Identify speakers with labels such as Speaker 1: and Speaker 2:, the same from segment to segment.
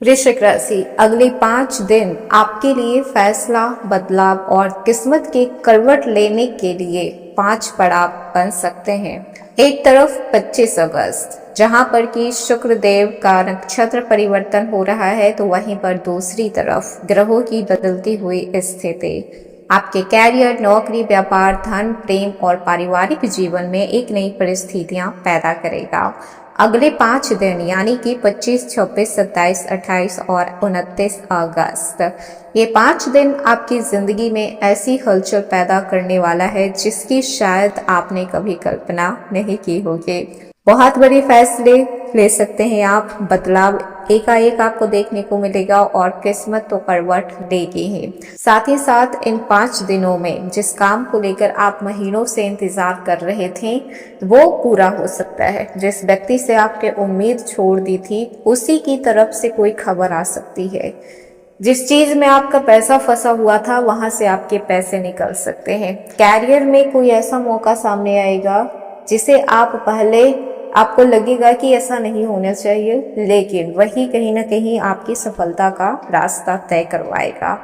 Speaker 1: वृश्चिक राशि, अगले 5 दिन आपके लिए फैसला, बदलाव और किस्मत के करवट लेने के लिए 5 पड़ाव बन सकते हैं। एक तरफ 25 अगस्त जहां पर कि शुक्र देव का नक्षत्र परिवर्तन हो रहा है, तो वहीं पर दूसरी तरफ ग्रहों की बदलती हुई स्थिति आपके कैरियर, नौकरी, व्यापार, धन, प्रेम और पारिवारिक जीवन में एक नई परिस्थितियां पैदा करेगा। अगले 5 दिन यानी कि 25, 26, 27, 28 और 29 अगस्त, ये 5 दिन आपकी जिंदगी में ऐसी हलचल पैदा करने वाला है जिसकी शायद आपने कभी कल्पना नहीं की होगी। बहुत बड़े फैसले ले सकते हैं आप, बदलाव एकाएक आपको देखने को मिलेगा और किस्मत तो करवट लेगी ही। साथ ही साथ इन 5 दिनों में जिस काम को लेकर आप महीनों से इंतजार कर रहे थे वो पूरा हो सकता है। जिस व्यक्ति से आपने उम्मीद छोड़ दी थी उसी की तरफ से कोई खबर आ सकती है। जिस चीज में आपका पैसा फंसा हुआ था वहां से आपके पैसे निकल सकते हैं। कैरियर में कोई ऐसा मौका सामने आएगा जिसे आपको लगेगा कि ऐसा नहीं होना चाहिए, लेकिन वही कहीं ना कहीं आपकी सफलता का रास्ता तय करवाएगा।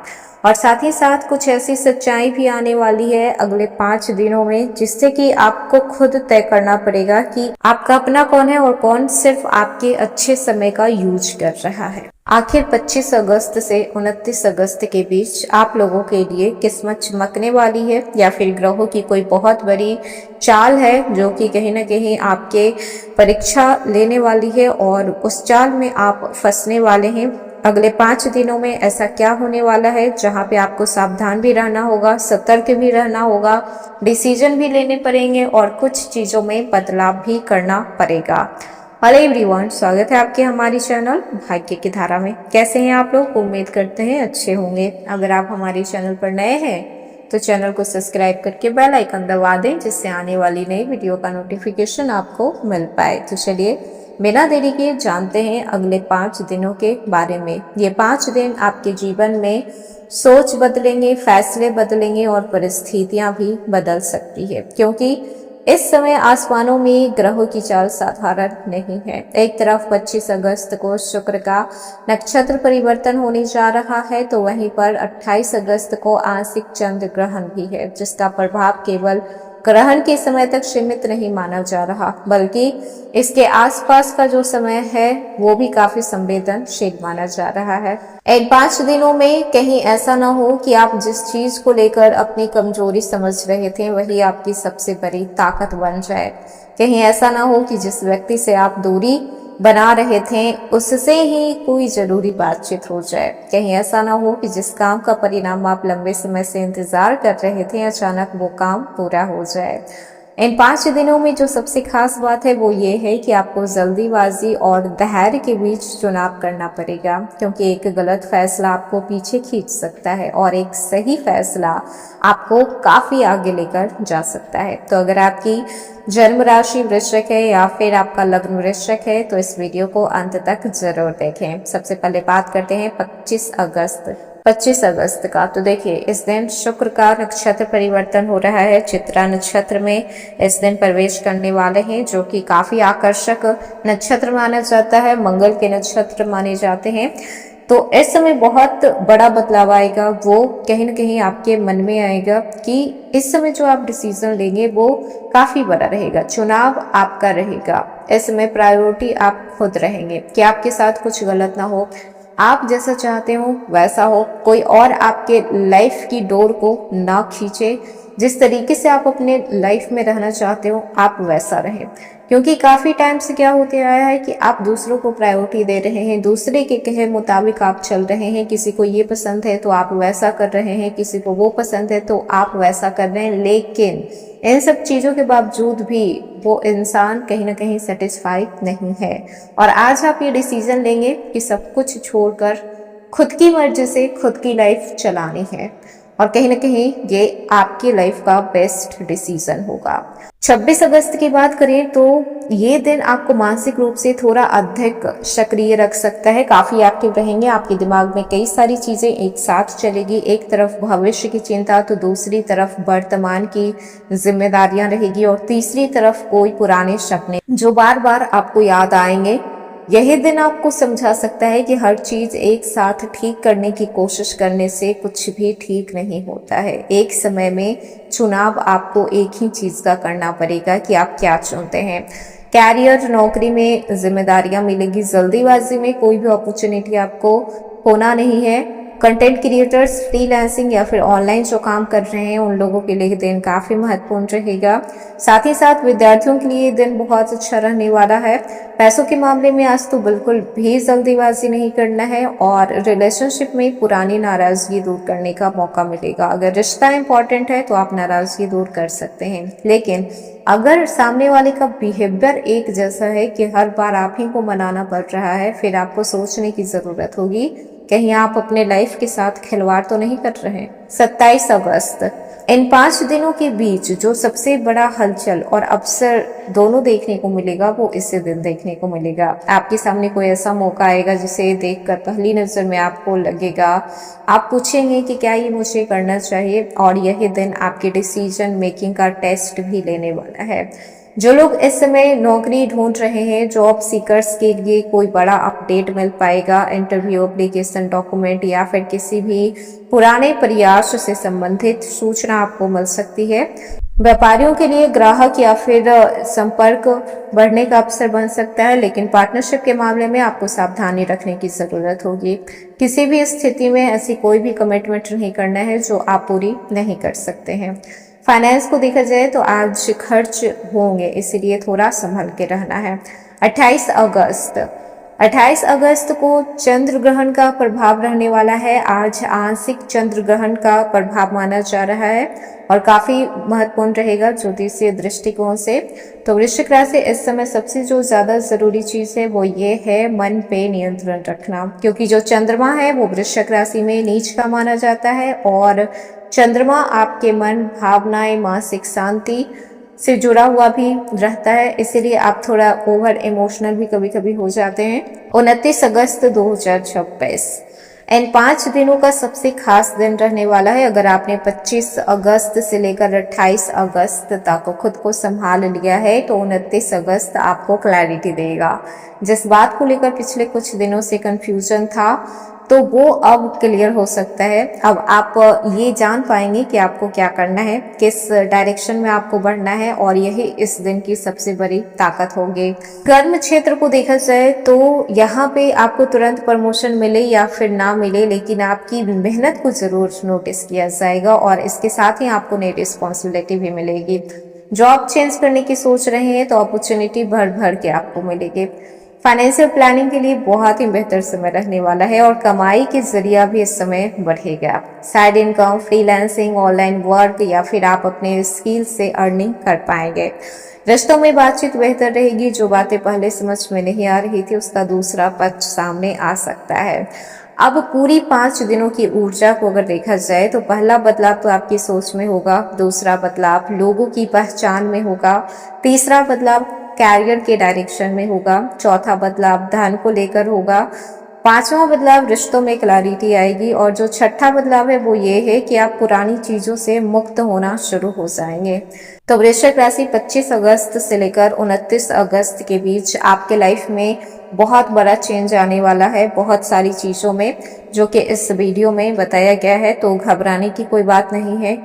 Speaker 1: और साथ ही साथ कुछ ऐसी सच्चाई भी आने वाली है अगले 5 दिनों में जिससे कि आपको खुद तय करना पड़ेगा कि आपका अपना कौन है और कौन सिर्फ आपके अच्छे समय का यूज कर रहा है। आखिर 25 अगस्त से 29 अगस्त के बीच आप लोगों के लिए किस्मत चमकने वाली है या फिर ग्रहों की कोई बहुत बड़ी चाल है जो कि कहीं ना कहीं आपके परीक्षा लेने वाली है और उस चाल में आप फंसने वाले हैं। अगले 5 दिनों में ऐसा क्या होने वाला है जहां पे आपको सावधान भी रहना होगा, सतर्क भी रहना होगा, डिसीजन भी लेने पड़ेंगे और कुछ चीजों में बदलाव भी करना पड़ेगा। हेलो एवरीवन, स्वागत है आपके हमारी चैनल भाग्य की धारा में। कैसे हैं आप लोग? उम्मीद करते हैं अच्छे होंगे। अगर आप हमारे चैनल पर नए हैं तो चैनल को सब्सक्राइब करके बेल आइकन दबा दें जिससे आने वाली नई वीडियो का नोटिफिकेशन आपको मिल पाए। तो चलिए बिना देरी के जानते हैं अगले 5 दिनों के बारे में। ये 5 दिन आपके जीवन में सोच बदलेंगे, फैसले बदलेंगे और परिस्थितियां भी बदल सकती है, क्योंकि इस समय आसमानों में ग्रहों की चाल साधारण नहीं है। एक तरफ 25 अगस्त को शुक्र का नक्षत्र परिवर्तन होने जा रहा है, तो वहीं पर 28 अगस्त को आंशिक चंद्र ग्रहण भी है जिसका प्रभाव केवल ग्रहण के समय तक सीमित नहीं माना जा रहा, बल्कि इसके आसपास का जो समय है वो भी काफी संवेदनशील माना जा रहा है। इन 5 दिनों में कहीं ऐसा ना हो कि आप जिस चीज को लेकर अपनी कमजोरी समझ रहे थे वही आपकी सबसे बड़ी ताकत बन जाए। कहीं ऐसा ना हो कि जिस व्यक्ति से आप दूरी बना रहे थे उससे ही कोई जरूरी बातचीत हो जाए। कहीं ऐसा ना हो कि जिस काम का परिणाम आप लंबे समय से इंतजार कर रहे थे अचानक वो काम पूरा हो जाए। इन 5 दिनों में जो सबसे खास बात है वो ये है कि आपको जल्दीबाजी और धैर्य के बीच चुनाव करना पड़ेगा, क्योंकि एक गलत फैसला आपको पीछे खींच सकता है और एक सही फैसला आपको काफी आगे लेकर जा सकता है। तो अगर आपकी जन्म राशि वृश्चिक है या फिर आपका लग्न वृश्चिक है तो इस वीडियो को अंत तक जरूर देखें। सबसे पहले बात करते हैं 25 अगस्त का। तो देखिए इस दिन शुक्र का नक्षत्र परिवर्तन हो रहा है, चित्रा नक्षत्र में इस दिन प्रवेश करने वाले हैं जो कि काफी आकर्षक नक्षत्र माना जाता है, मंगल के नक्षत्र माने जाते हैं। तो इस समय बहुत बड़ा बदलाव आएगा, वो कहीं ना कहीं आपके मन में आएगा कि इस समय जो आप डिसीजन लेंगे वो काफी बड़ा रहेगा, चुनाव आपका रहेगा। इस समय प्रायोरिटी आप खुद रहेंगे कि आपके साथ कुछ गलत ना हो, आप जैसा चाहते हो वैसा हो, कोई और आपके लाइफ की डोर को ना खींचे। जिस तरीके से आप अपने लाइफ में रहना चाहते हो आप वैसा रहें, क्योंकि काफी टाइम से क्या होते आया है कि आप दूसरों को प्रायोरिटी दे रहे हैं, दूसरे के कहे मुताबिक आप चल रहे हैं। किसी को ये पसंद है तो आप वैसा कर रहे हैं, किसी को वो पसंद है तो आप वैसा कर रहे हैं, लेकिन इन सब चीजों के बावजूद भी वो इंसान कहीं ना कहीं सेटिस्फाइड नहीं है। और आज आप ये डिसीजन लेंगे कि सब कुछ छोड़कर खुद की मर्जी से खुद की लाइफ चलानी है और कहीं ना कहीं ये आपकी लाइफ का बेस्ट डिसीजन होगा। 26 अगस्त की बात करें तो ये दिन आपको मानसिक रूप से थोड़ा अधिक सक्रिय रख सकता है, काफी एक्टिव रहेंगे। आपके दिमाग में कई सारी चीजें एक साथ चलेगी, एक तरफ भविष्य की चिंता तो दूसरी तरफ वर्तमान की जिम्मेदारियां रहेगी और तीसरी तरफ कोई पुराने सपने जो बार बार आपको याद आएंगे यही दिन आपको समझा सकता है कि हर चीज एक साथ ठीक करने की कोशिश करने से कुछ भी ठीक नहीं होता है। एक समय में चुनाव आपको एक ही चीज का करना पड़ेगा कि आप क्या चुनते हैं। कैरियर, नौकरी में जिम्मेदारियां मिलेगी, जल्दीबाजी में कोई भी अपॉर्चुनिटी आपको होना नहीं है। कंटेंट क्रिएटर्स, फ्रीलांसिंग या फिर ऑनलाइन जो काम कर रहे हैं उन लोगों के लिए दिन काफी महत्वपूर्ण रहेगा। साथ ही साथ विद्यार्थियों के लिए दिन बहुत अच्छा रहने वाला है। पैसों के मामले में आज तो बिल्कुल भी जल्दीबाजी नहीं करना है और रिलेशनशिप में पुरानी नाराजगी दूर करने का मौका मिलेगा। अगर रिश्ता इंपॉर्टेंट है तो आप नाराजगी दूर कर सकते हैं, लेकिन अगर सामने वाले का बिहेवियर एक जैसा है कि हर बार आप ही को मनाना पड़ रहा है, फिर आपको सोचने की जरूरत होगी कहीं आप अपने लाइफ के साथ खिलवाड़ तो नहीं कर रहे हैं। 27 अगस्त, इन 5 दिनों के बीच जो सबसे बड़ा हलचल और अवसर दोनों देखने को मिलेगा वो इसी दिन देखने को मिलेगा। आपके सामने कोई ऐसा मौका आएगा जिसे देखकर पहली नजर में आपको लगेगा, आप पूछेंगे कि क्या ये मुझे करना चाहिए, और यही दिन आपके डिसीजन मेकिंग का टेस्ट भी लेने वाला है। जो लोग इस समय नौकरी ढूंढ रहे हैं, जॉब सीकर्स के लिए कोई बड़ा अपडेट मिल पाएगा। इंटरव्यू, एप्लीकेशन, डॉक्यूमेंट या फिर किसी भी पुराने प्रयास से संबंधित सूचना आपको मिल सकती है। व्यापारियों के लिए ग्राहक या फिर संपर्क बढ़ने का अवसर बन सकता है, लेकिन पार्टनरशिप के मामले में आपको सावधानी रखने की जरूरत होगी। किसी भी स्थिति में ऐसी कोई भी कमिटमेंट नहीं करना है जो आप पूरी नहीं कर सकते हैं। फाइनेंस को देखा जाए तो आज खर्च होंगे, इसलिए थोड़ा संभल के रहना है। 28 अगस्त, 28 अगस्त को चंद्र ग्रहण का प्रभाव रहने वाला है। आज आंशिक चंद्र ग्रहण का प्रभाव माना जा रहा है और काफी महत्वपूर्ण रहेगा ज्योतिषीय दृष्टिकोण से। तो वृश्चिक राशि इस समय सबसे जो ज्यादा जरूरी चीज है वो ये है मन पे नियंत्रण रखना, क्योंकि जो चंद्रमा है वो वृश्चिक राशि में नीच का माना जाता है और चंद्रमा आपके मन, भावनाएं, मानसिक शांति से जुड़ा हुआ भी रहता है, इसीलिए आप थोड़ा ओवर इमोशनल भी कभी कभी हो जाते हैं। 29 अगस्त 2026, इन 5 दिनों का सबसे खास दिन रहने वाला है। अगर आपने 25 अगस्त से लेकर 28 अगस्त तक खुद को संभाल लिया है तो 29 अगस्त आपको क्लैरिटी देगा। जिस बात को लेकर पिछले कुछ दिनों से कंफ्यूजन था तो वो अब क्लियर हो सकता है। अब आप ये जान पाएंगे कि आपको क्या करना है, किस डायरेक्शन में आपको बढ़ना है, और यही इस दिन की सबसे बड़ी ताकत होगी। कर्म क्षेत्र को देखा जाए तो यहाँ पे आपको तुरंत प्रमोशन मिले या फिर ना मिले, लेकिन आपकी मेहनत को जरूर नोटिस किया जाएगा और इसके साथ ही आपको नई रिस्पॉन्सिबिलिटी भी मिलेगी। जॉब चेंज करने की सोच रहे हैं तो अपॉर्चुनिटी भर भर के आपको मिलेगी। फाइनेंशियल प्लानिंग के लिए बहुत ही बेहतर समय रहने वाला है और कमाई के जरिया भी इस समय बढ़ेगा। Side income, freelancing, online work या फिर आप अपने स्किल से अर्निंग कर पाएंगे। रिश्तों में बातचीत बेहतर रहेगी, जो बातें पहले समझ में नहीं आ रही थी उसका दूसरा पक्ष सामने आ सकता है। अब पूरी 5 दिनों की ऊर्जा को अगर देखा जाए तो पहला बदलाव तो आपकी सोच में होगा, दूसरा बदलाव लोगों की पहचान में होगा, तीसरा बदलाव कैरियर के डायरेक्शन में होगा, चौथा बदलाव धन को लेकर होगा, पांचवा बदलाव रिश्तों में क्लैरिटी आएगी और जो छठा बदलाव है वो ये है कि आप पुरानी चीजों से मुक्त होना शुरू हो जाएंगे। तो वृश्चिक राशि 25 अगस्त से लेकर 29 अगस्त के बीच आपके लाइफ में बहुत बड़ा चेंज आने वाला है, बहुत सारी चीजों में, जो कि इस वीडियो में बताया गया है। तो घबराने की कोई बात नहीं है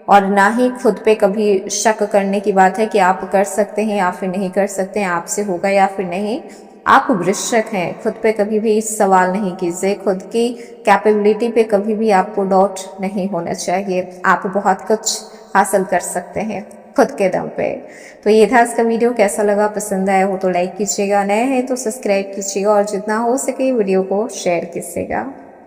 Speaker 1: और ना ही खुद पे कभी शक करने की बात है कि आप कर सकते हैं या फिर नहीं कर सकते हैं, आपसे होगा या फिर नहीं। आप वृश्चिक हैं, खुद पे कभी भी सवाल नहीं कीजिए, खुद की कैपेबिलिटी पे कभी भी आपको डाउट नहीं होना चाहिए। आप बहुत कुछ हासिल कर सकते हैं खुद के दम पे। तो ये था इसका वीडियो, कैसा लगा, पसंद आया हो तो लाइक कीजिएगा, नए हैं तो सब्सक्राइब कीजिएगा और जितना हो सके वीडियो को शेयर कीजिएगा।